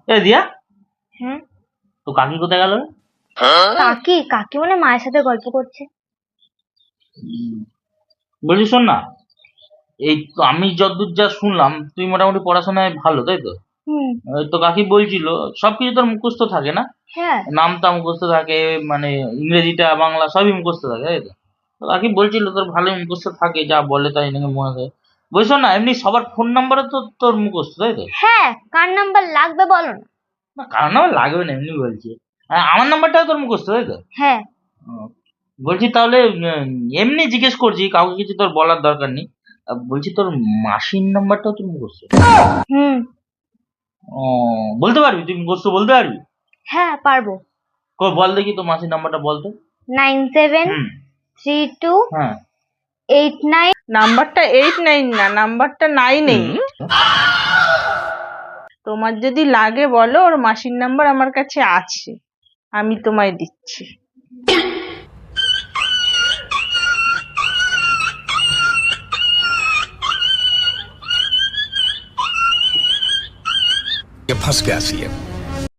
এ দিয়া, হুম। তো কাকি কোথায় গেল? কাকি কাকি মানে মায়ের সাথে গল্প করছে। বলছি শোন না, এই তো আমি যতদূর যা শুনলাম তুই মোটামুটি পড়াশোনায় ভালো, তাই তো? হুম। তো কাকি বলছিল সবকিছু তোর মুখস্থ থাকে না? হ্যাঁ। নামটা মুখস্থ থাকে, মানে ইংরেজিটা বাংলা সবই মুখস্থ থাকে, তাই তো? তো কাকি বলছিল তোর ভালোই মুখস্থ থাকে, যা বলে তাই নাকি মনে থাকে। বলছো না, এমনি সবার ফোন নাম্বারও তো তোর মুখস্থ, তাই তো? হ্যাঁ, কার নাম্বার লাগবে বলো না? না, কারণ আমার লাগবে না, এমনি বলছি। আমার নাম্বারটাও তোর মুখস্থ, তাই তো? হ্যাঁ। ও, বলছি তাহলে এমনি জিজ্ঞেস করছি, কাউকে কিছু তোর বলার দরকার নেই। বলছি তোর মাসির নাম্বারটাও তোর মুখস্থ? হুম। ও, বলতে পারবি? তুই মুখস্থ বলতে পারবি? হ্যাঁ, পারবো। কই বল দেখি তো, মাসির নাম্বারটা বল তো। 9732 হ্যাঁ। 89। নাম্বারটা 89 না, নাম্বারটা 98। তোমার যদি লাগে বলো, ওর মাসির নাম্বার আমার কাছে আছে, আমি তোমায় দিচ্ছি। ये फंस गया सी है।